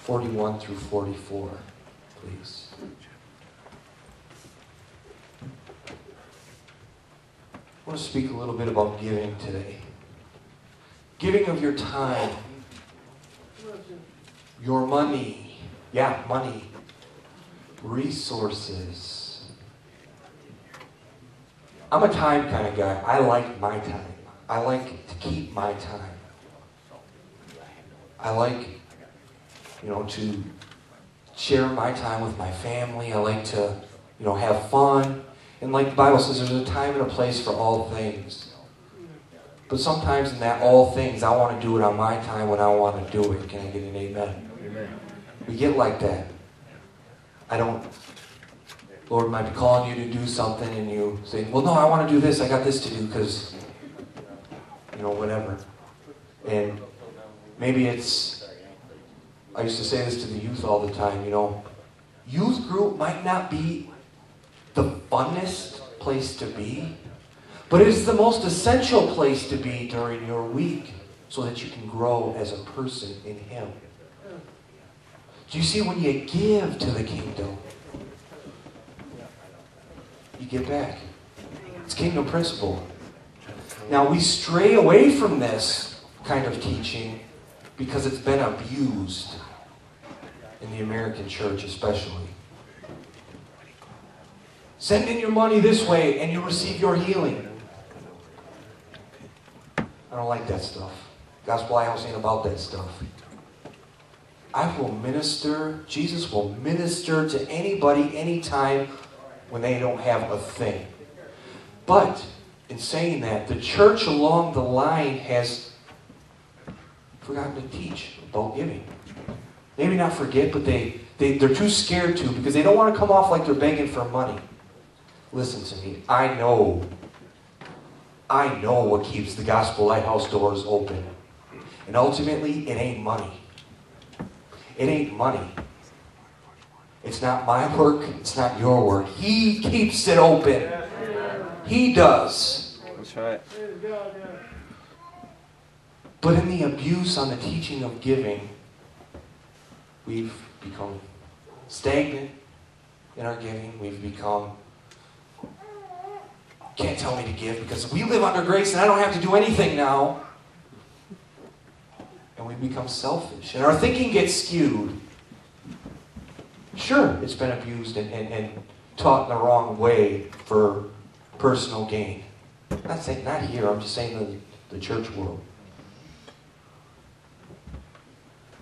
41 through 44, please. I want to speak a little bit about giving today. Giving of your time, your money, money, resources. I'm a time kind of guy. I like my time. I like to keep my time. I like, to share my time with my family. I like to, have fun. And like the Bible says, there's a time and a place for all things. But sometimes in that all things, I want to do it on my time when I want to do it. Can I get an amen? Amen. We get like that. Lord might be calling you to do something and you say, well, no, I want to do this. I got this to do because, whatever. And maybe I used to say this to the youth all the time, youth group might not be the funnest place to be, but it is the most essential place to be during your week so that you can grow as a person in Him. Do you see, when you give to the kingdom, you get back. It's kingdom principle. Now, we stray away from this kind of teaching because it's been abused in the American church especially. Send in your money this way and you receive your healing. I don't like that stuff. Gospel Lighthouse ain't about that stuff. Jesus will minister to anybody, anytime, when they don't have a thing. But, in saying that, the church along the line has forgotten to teach about giving. Maybe not forget, but they're too scared to, because they don't want to come off like they're begging for money. Listen to me. I know what keeps the Gospel Lighthouse doors open. And ultimately, it ain't money. It ain't money. It's not my work. It's not your work. He keeps it open. He does. That's right. But in the abuse on the teaching of giving, we've become stagnant in our giving. We've become, can't tell me to give because we live under grace and I don't have to do anything now. And we become selfish. And our thinking gets skewed. Sure, it's been abused and taught in the wrong way for personal gain. I'm not saying, not here, I'm just saying the church world.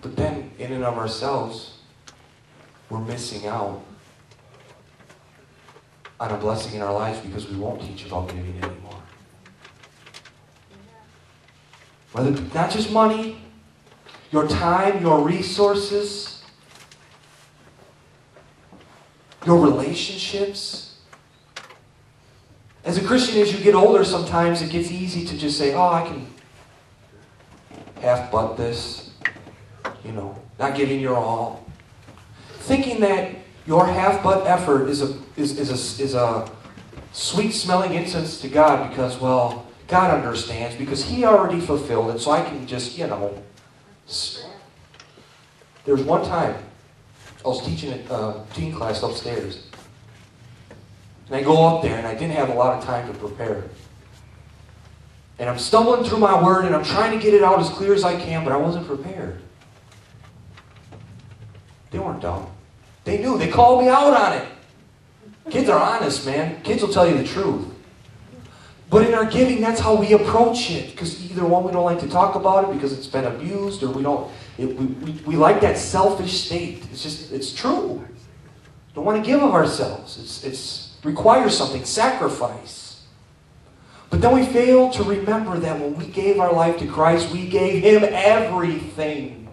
But then, in and of ourselves, we're missing out on a blessing in our lives because we won't teach about giving anymore. Whether not just money, your time, your resources, your relationships. As a Christian, as you get older, sometimes it gets easy to just say, oh, I can half-butt this. Not giving your all. Thinking that your half-butt effort is a sweet-smelling incense to God because, well, God understands because He already fulfilled it, so I can just, There was one time I was teaching a teen class upstairs. And I go up there and I didn't have a lot of time to prepare. And I'm stumbling through my word and I'm trying to get it out as clear as I can, but I wasn't prepared. They weren't dumb. They knew. They called me out on it. Kids are honest, man. Kids will tell you the truth. But in our giving, that's how we approach it. Because either one, we don't like to talk about it because it's been abused, or we don't. We like that selfish state. It's true. Don't want to give of ourselves. It requires something, sacrifice. But then we fail to remember that when we gave our life to Christ, we gave Him everything.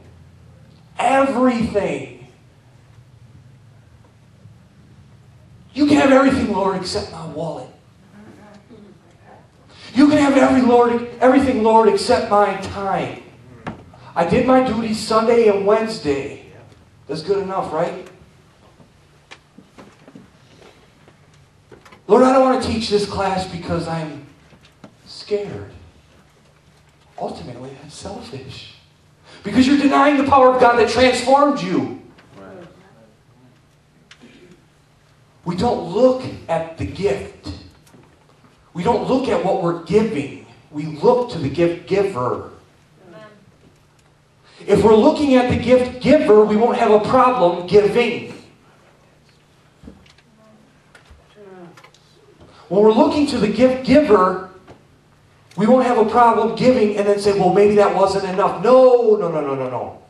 Everything. You can have everything, Lord, except my wallet. You can have everything, Lord, except my time. I did my duties Sunday and Wednesday. That's good enough, right? Lord, I don't want to teach this class because I'm scared. Ultimately, that's selfish. Because you're denying the power of God that transformed you. We don't look at the gift. We don't look at what we're giving. We look to the gift giver. If we're looking at the gift giver, we won't have a problem giving. When we're looking to the gift giver, we won't have a problem giving and then say, well, maybe that wasn't enough. No, no, no, no, no, no.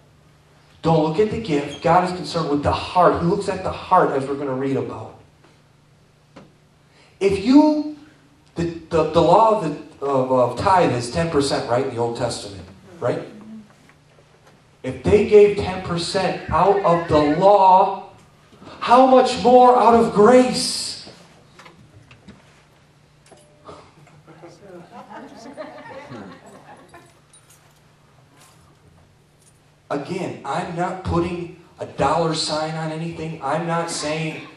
Don't look at the gift. God is concerned with the heart. He looks at the heart, as we're going to read about. If you, the law of tithe is 10%, right, in the Old Testament, right? If they gave 10% out of the law, how much more out of grace? Again, I'm not putting a dollar sign on anything. I'm not saying,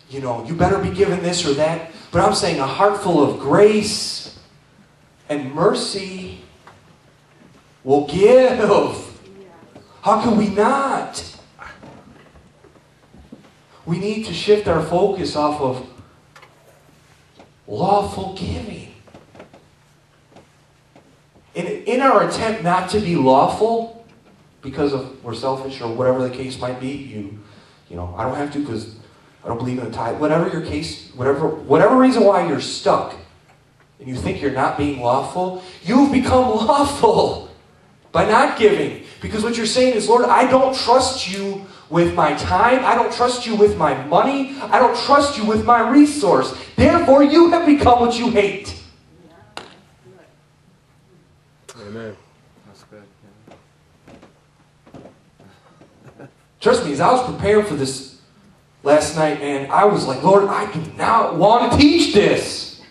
you know, you better be giving this or that. But I'm saying a heart full of grace and mercy will give. How can we not? We need to shift our focus off of lawful giving. In our attempt not to be lawful, because of we're selfish or whatever the case might be, you know, I don't have to because I don't believe in the tithe. Whatever your case, whatever reason why you're stuck and you think you're not being lawful, you've become lawful by not giving. Because what you're saying is, Lord, I don't trust you with my time. I don't trust you with my money. I don't trust you with my resource. Therefore, you have become what you hate. Amen. That's good. Trust me, as I was preparing for this last night, man, I was like, Lord, I do not want to teach this.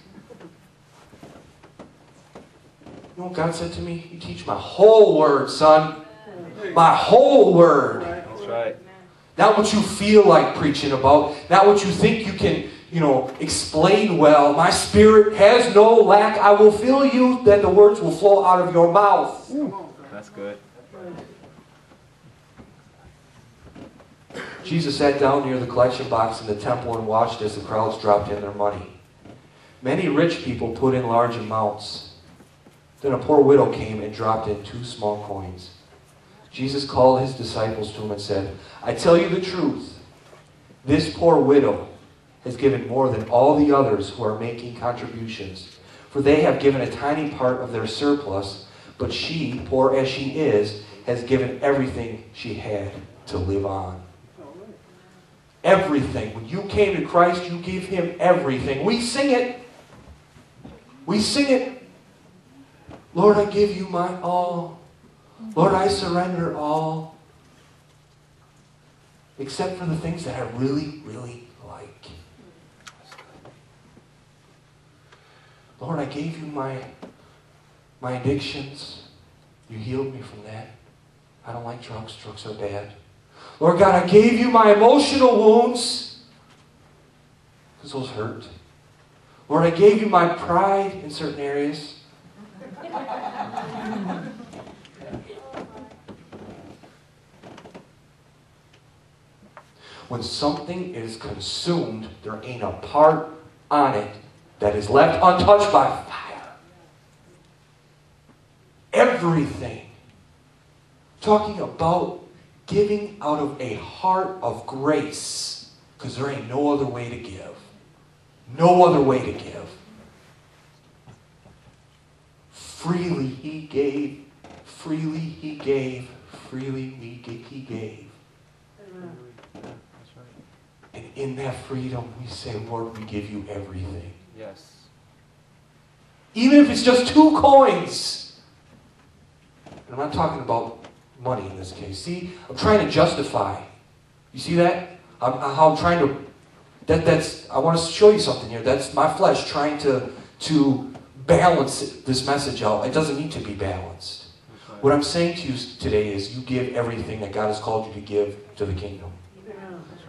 You know what God said to me? You teach my whole word, son. My whole word. That's right. Not what you feel like preaching about. Not what you think you can, you know, explain well. My spirit has no lack. I will fill you, that the words will flow out of your mouth. That's good. Jesus sat down near the collection box in the temple and watched as the crowds dropped in their money. Many rich people put in large amounts. Then a poor widow came and dropped in 2 small coins. Jesus called his disciples to him and said, I tell you the truth, this poor widow has given more than all the others who are making contributions. For they have given a tiny part of their surplus, but she, poor as she is, has given everything she had to live on. Everything. When you came to Christ, you gave him everything. We sing it. We sing it. Lord, I give you my all. Lord, I surrender all. Except for the things that I really, really like. Lord, I gave you my addictions. You healed me from that. I don't like drugs. Drugs are bad. Lord God, I gave you my emotional wounds because those hurt. Lord, I gave you my pride in certain areas. When something is consumed, there ain't a part on it that is left untouched by fire. Everything. Talking about giving out of a heart of grace, because there ain't no other way to give. No other way to give. Freely he gave, freely he gave, freely he gave. And in that freedom, we say, Lord, we give you everything. Yes. Even if it's just 2 coins. And I'm not talking about money in this case. See, I'm trying to justify. You see that? How I'm trying to. I want to show you something here. That's my flesh trying to balance this message out. It doesn't need to be balanced. Right. What I'm saying to you today is, you give everything that God has called you to give to the kingdom.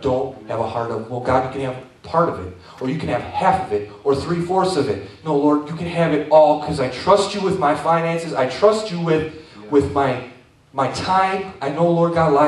Don't have a heart of, well, God, you can have part of it, or you can have half of it, or 3/4 of it. No, Lord, you can have it all because I trust you with my finances. I trust you with my my time. I know, Lord God, life